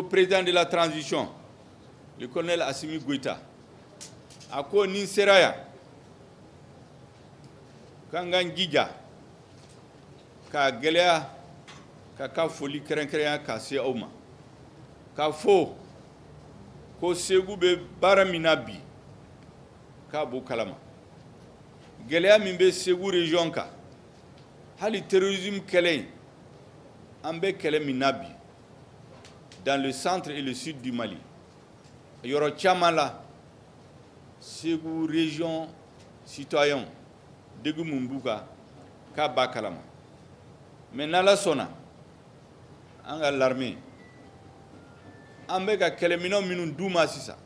président de la transition, le colonel Assimi Goïta, a ko ni seraya kangan gija ka gelea ka foli keren ka se awma ka fo ko segu be baramina bi ka bo kalama gelea min be segu region ka hali terrorisme kele ambe kele minabi dans le centre et le sud du Mali yoro chamala segu région citoyen degu mumbuka ka bakalama mais nala sona anga l'armée ambe ka kelemino minun duma sisa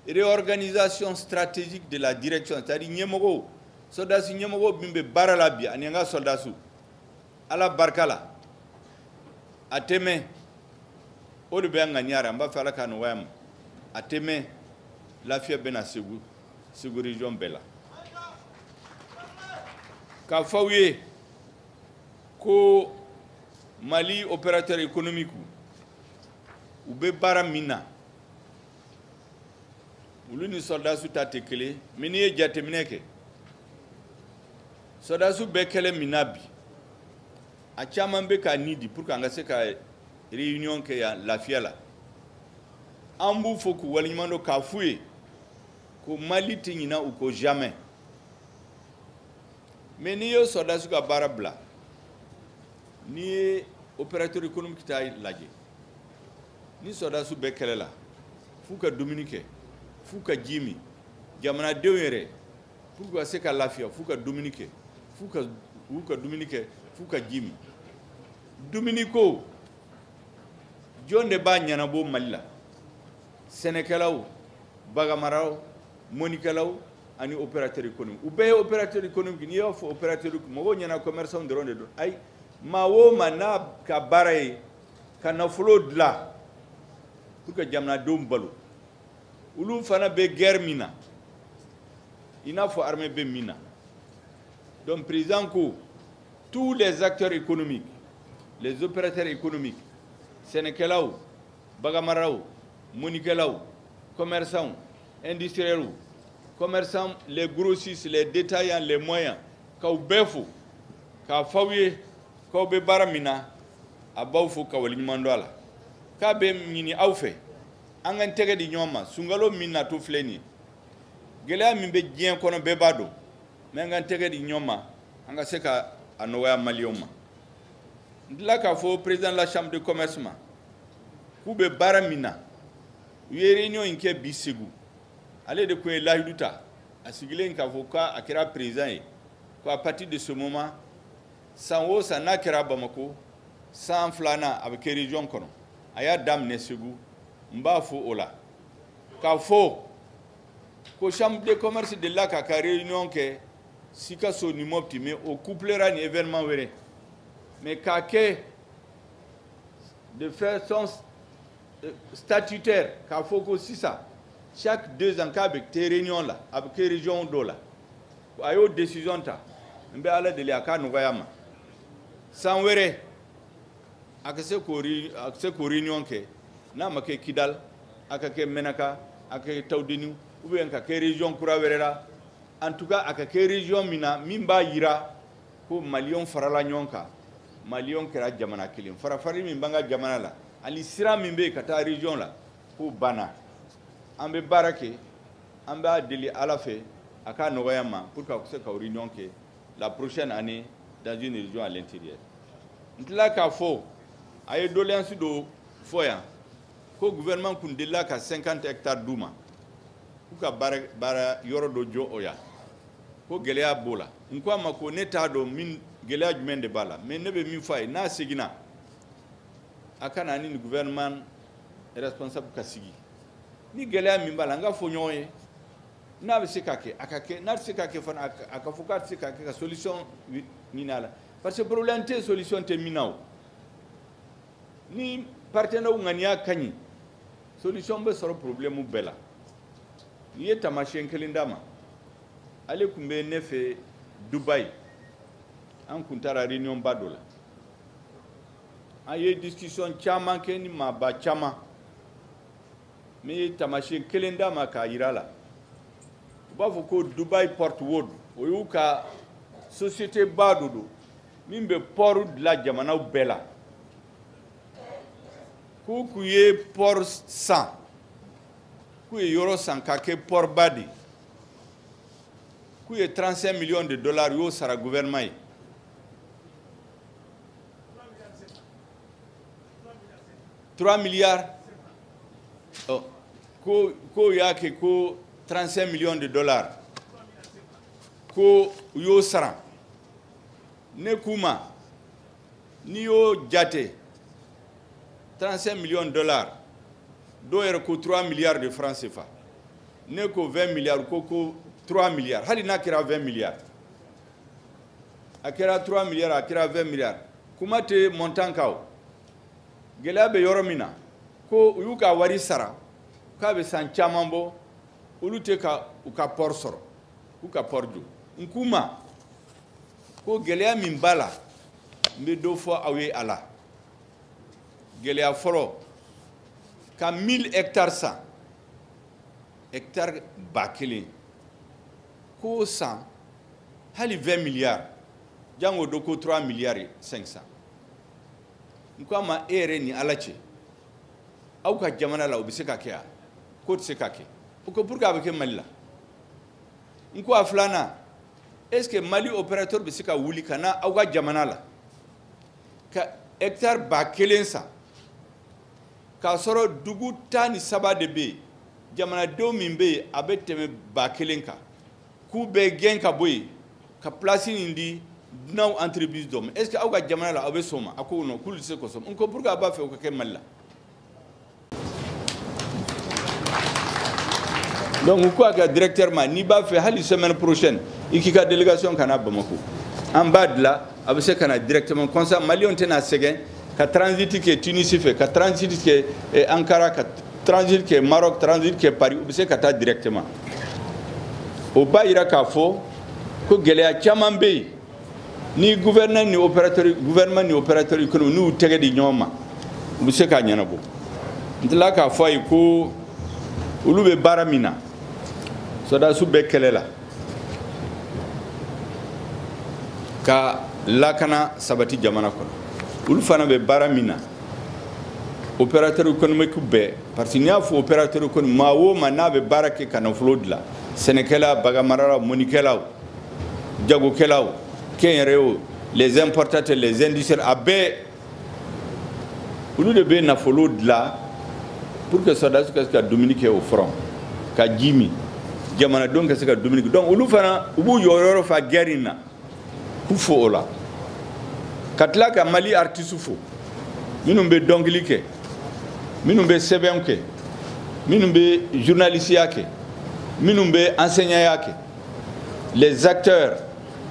réorganisation stratégique de la direction c'est-à-dire nyemogo soldats nyemogo bimbe barala bi anianga soldats ala barkala ateme o de be anga nyara mba fala kanu wayam ateme la fie bena segu région bela ka fawye ko Mali opérateur économique ou be bara mina ulu ni soldats su tatekele mini ye jatemineke soldats su be kele minabi a chaman be ka nidi pour ka nga se ka réunion ke ya la fiala ambu foku walimando ka fuye ko Mali tingina ou ko jamais mais ni yo soldats su ka bara bla ni opérateur économique ta laje ni soldats su be kele la fu ka dominique fu ka jimi jamana dewere pour que se ka lafia fu ka dominique fu ka dominique fu ka jimi dominico jonde ba nyana bo Mali Sénégalaw bagamaraw monikalaw ani opérateur économique ou be opérateur économique ni yo fo opérateur mo nyana commerçant de ronde do ay mawo mana ka baray ka na flo dla pour que jamna dom balu ulum fana be guerre mina ina fo armée be mina donc président ko tous les acteurs économiques les opérateurs économiques Sénégalaw bagamaraw monikalaw commerçants industriels commerçants les grossistes les détaillants les moyens ka befo ka fawye ko be baramina abaw fo ka wali mandola ka be mini awfe angan tege di nyoma sungalo minna to fleni gelea min be gien kono be bado mais angan tege di nyoma anga seka anoya malioma ndila ka fo président de la chambre de commerce ma ku be baramina ye réunion inke bisegu ale de ko lahiduta asigile ka fo ka akira président ko à partir de ce moment sanwo sana kira Bamako san flana avec région kono aya dam ne segu mba fo ola ka fo ko chambre de commerce de la ka réunion ke sika so ni mopti mais au couplera ni événement wéré mais ka ke de façon statutaire ka fo ko sisa chaque 2 ans ka avec te réunion là avec région dola ayo décision ta mbe ala de la ka no gayama sans wéré akase ko réunion ke na make Kidal akake Menaka akake Tawdini ou bien akake région kura werera en tout cas akake région mina mimba yira ko Malion farala nyonka Malion kera jamana kilim farafari mimbanga jamana la ali sira mimbe kata région la ko bana ambe barake ambe adeli alafe aka noyama pour ka se ka réunion ke la prochaine année dans une région à l'intérieur ntla ka fo ay doléance do foya ko gouvernement kundela ka 50 hectares duma ku ka bara yoro do jo oya ko gelea bola nko ma ko neta do min gelea jumende bala mais nebe min fay na sigina akana ni gouvernement responsable ka sigi ni gelea min bala nga fo nyoye na be sikake akake na sikake fana akafuka sikake ka solution minala parce que problème te solution te minaw ni partenaire ngania kanyi solution be soro problème bela ni tamashen kelindama ale kumbe nefe Dubai an kuntara réunion badola an ye discussion caman kɛ ni maaba caman min ye taamasiyɛn kelen d'a ma k'a yira la u b'a fɔ ko Dubai Port World o y'u ka société ba dɔ don min bɛ port dilan jamanaw bɛɛ la k'u ye port san k'u ye yɔrɔ san k'a kɛ port ba de k'u ye 35 millions de dollars y'o sara gouvernement ye 3 milliards ko y'a kɛ ko 35 millions de dollars ko u y'o sara ne k'u ma n'i y'o jate 35 millions de dollars dɔw yɛrɛ ko 3 milliards de francs CFA ne ko 20 milliards ko 3 milliards hali n'a kɛra 20 milliards a kɛra 3 milliards a kɛra 20 milliards kuma tɛ montant kan o gɛlɛya bɛ yɔrɔ min na ko u y'u ka wari sara k'a bɛ san caman bɔ olu tɛ ka u ka port sɔrɔ k'u ka port jɔ n k'u ma ko gɛlɛya min b'a la n bɛ dɔ fɔ aw ye a la gɛlɛya fɔlɔ ka 1000 hectares san hectare 1000 k'o san hali 20 milliards jango do ko 3 milliards 500 n ko a ma e yɛrɛ ni ala cɛ aw ka jamana la o bɛ se ka kɛ wa k'o tɛ se ka kɛ o ko pour que a bɛ kɛ Mali la n ko a filanan est ce que Mali opérateur bɛ se ka wuli ka na aw ka jamana la ka hectare 1000 san k'a sɔrɔ dugu 13 de bɛ yen jamanadenw min bɛ yen a bɛ tɛmɛ 1000 kan k'u bɛ gɛn ka bɔ yen ka place nin di dunanw entreprise dɔ ma est ce que aw ka jamana la aw bɛ sɔn o ma a ko non k'olu tɛ se k'o sɔn n ko pour que a b'a fɛ o ka kɛ Mali la donc u ko a ka directeur ma n'i b'a fɛ hali semaine prochaine i k'i ka délégation ka na Bamako an b'a dilan a bɛ se ka na directement comme ça maliyɛnw tɛna sɛgɛn ka transit kɛ Tunisie fɛ ka transit kɛ Ankara ka transit kɛ Maroc transit kɛ Paris u bɛ se ka taa directement o b'a yira k'a fɔ ko gɛlɛya caman bɛ yen ni gouvernement ni opérateur économique n'u tɛgɛ di ɲɔgɔn ma u bɛ se k'a ɲɛnabɔ n tilala k'a fɔ a ye ko olu bɛ baara min na sɔrɔdasiw bɛ kɛlɛ la ka lakana sabati jamana kɔnɔ olu fana bɛ baara min na opérateur économique bɛɛ parce que n'i y'a fɔ opérateur économique maa o maa n'a bɛ baara kɛ ka nafolo dilan sɛnɛkɛla bagamaralaw mɔnikɛlaw jagokɛlaw kɛnyɛrɛyew les importateurs les industriels a bɛɛ olu de bɛ nafolo dilan pour que sɔrɔdasiw ka se ka dumuni kɛ o front ka ji min jamanadenw ka se ka dumuni kɛ donc olu fana u b'u jɔyɔrɔ fa guerre in na k'u fo o la ka tila ka Mali artiste fo minnu bɛ dɔnkili kɛ minnu bɛ sɛbɛnw kɛ minnu bɛ journalistiya kɛ minnu bɛ enseignanya kɛ les acteurs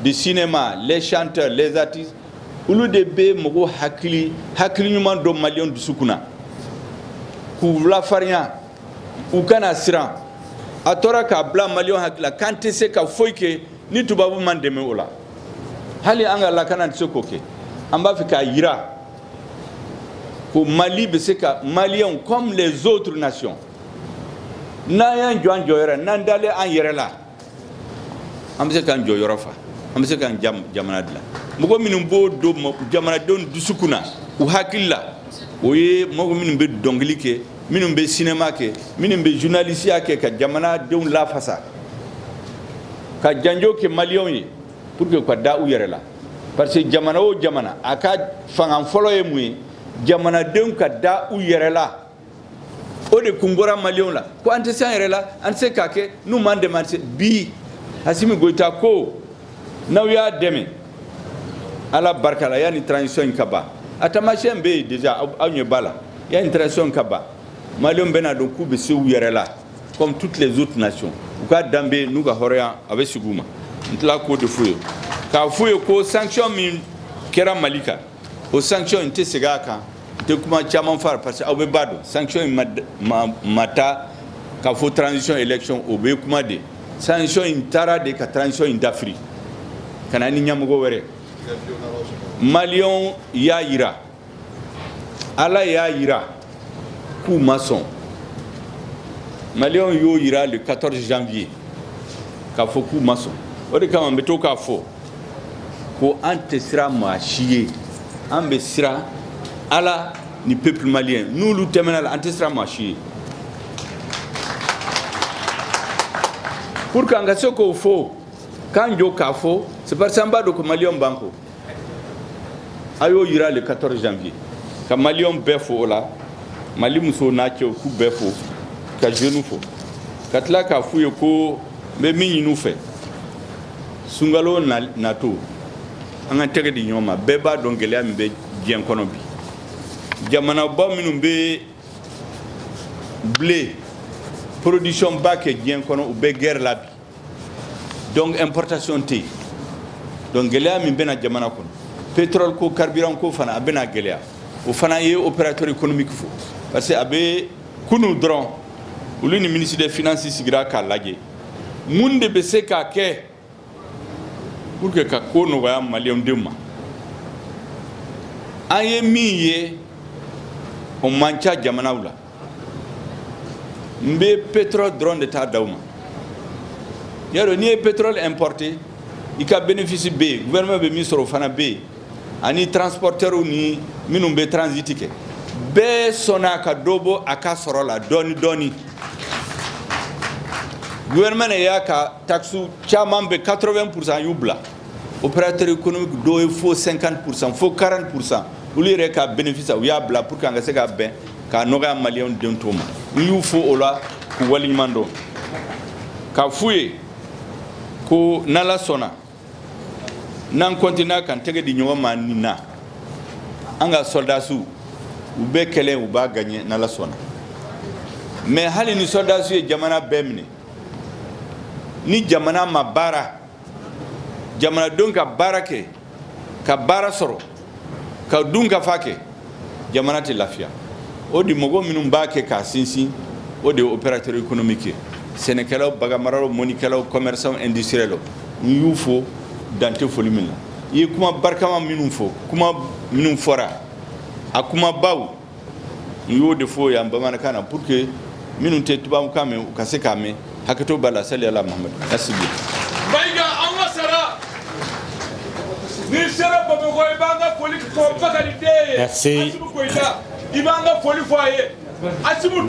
du cinéma les chanteurs les artistes olu de bɛ mɔgɔw hakili ɲuman don maliyɛnw dusukun na k'u lafarinya u kana siran a tora k'a bila maliyɛnw hakili la k'an tɛ se ka foyi kɛ ni tubabu man dɛmɛ o la hali an ka lakana tɛ se k'o kɛ an b'a fɛ k'a yira ko Mali bɛ se ka maliyɛnw comme les autres nations n'an y'an jɔ an jɔyɔrɔ n'an dalen an yɛrɛ la an bɛ se k'an jɔyɔrɔ fa an bɛ se k'an jamana dilan mɔgɔ minnu b'o don jamanadenw dusukun na u hakili la o ye mɔgɔ minnu bɛ dɔnkili kɛ minnu bɛ cinéma kɛ minnu bɛ journalistiya kɛ ka jamanadenw lafasa ka janjo kɛ maliyɛnw ye pour que ka da u yɛrɛ la parce que jamana o jamana a ka fanga fɔlɔ ye mun ye jamanadenw ka da u yɛrɛ la o de kun bɔra maliyɛnw la ko an tɛ se an yɛrɛ la an tɛ se k'a kɛ n'u m'an dɛmɛ an tɛ se bi Assimi Goïta ko n'aw y'a dɛmɛ ala barika la yanni transition in ka ban a taamasiyɛn bɛ yen déjà aw ɲɛ b'a la yanni transition ka ban maliyɛnw bɛna dɔn k'u bɛ se u yɛrɛ la comme toutes les autres nations u ka danbe n'u ka hɔrɔnya a bɛ sigi u ma n tila k'o de f'u ye k'a f'u ye ko sanction min kɛra Mali kan o sanction in tɛ segin a kan n tɛ kuma caman fara parce que aw bɛ b'a dɔn sanction in ma taa k'a fɔ transition élection o bɛ kuma de sanction in taara de ka transition in dafiri ka na ni ɲɛmɔgɔ wɛrɛ maliyɛnw y'a yira ala y'a yira k'u ma sɔn Maliens y'o yira le 14 janvier k'a fɔ k'u ma sɔn o de kama n bɛ to k'a fɔ ko an tɛ sira maa si ye an bɛ sira ala ni peuple malien n'olu tɛmɛna la an tɛ sira maa si ye pour que an ka se k'o fɔ k'an jɔ k'a fɔ c'est parce que an b'a dɔn ko Maliens b'an kɔ a y'o yira le 14 janvier ka Maliens bɛɛ fɔ o la Mali musow n'a cɛw k'u bɛɛ fɔ ka jeunes fɔ ka tila k'a f'u ye ko n bɛ min ɲini u fɛ sunkalo nato an ka tɛgɛ di ɲɔgɔn ma bɛɛ b'a dɔn gɛlɛya min bɛ diɲɛ kɔnɔ bi jamanaba minnu bɛ blé production ba kɛ diɲɛ kɔnɔ u bɛ guerre la bi donc importation tɛ yen donc gɛlɛya min bɛna jamana kɔnɔ pétrole ko carburant ko fana a bɛna gɛlɛya o fana ye opérateur économique fo parce que a bɛ kunu dɔrɔn olu ni ministre des finances sigira k'a lajɛ mun de bɛ se k'a kɛ pour que ka ko nɔgɔya Maliens denw ma an ye min ye o man ca jamanaw la n bɛ pétrole dɔrɔn de ta d'aw ma yaro n'i ye pétrole importé i ka bénéfice bɛ yen gouvernement bɛ min sɔrɔ o fana bɛ yen ani transporteurs ni minnu bɛ transit kɛ bɛɛ sɔnna ka dɔ bɔ a ka sɔrɔ la dɔɔni dɔɔni gouvernement y'a ka taxe caman bɛ 80% y'u bila opérateur économique dɔw ye fo 50% fo 40% olu yɛrɛ ka bénéfice u y'a bila pour que an ka se ka bɛn k'a nɔgɔya Maliens denw tɔw ma n y'u fo o la k'u waleɲuman dɔn k'a f'u ye ko n'Ala sɔnna n'an continue k'an tɛgɛ di ɲɔgɔn ma nin na an ka soldats u bɛ kɛlɛ u b'a gagner n'Ala sɔnna mais hali ni soldats ye jamana bɛɛ minɛ ni jamana ma baara jamanadenw ka baara kɛ ka baara sɔrɔ ka dun ka fa kɛ jamana tɛ lafiya o de mɔgɔ minnu b'a kɛ k'a sinsin o de ye opérateur économique ye sɛnɛkɛlaw baganmaralaw mɔnikɛlaw commerçants industriels n y'u fo dan tɛ foli min na i ye kuma barikama minnu fɔ kuma minnu fɔra a kumabaw n y'o de fɔ yan bamanankan na pour que minnu tɛ tubabukan mɛn u ka se k'a mɛn hakɛto b'a la sali ala Muhamadu merci bien. Maïga an ka sara ni sera Bamakɔ i b'an ka foli fɔ Bakari den ye Asimu Goyita i b'an ka foli fɔ a ye Asimu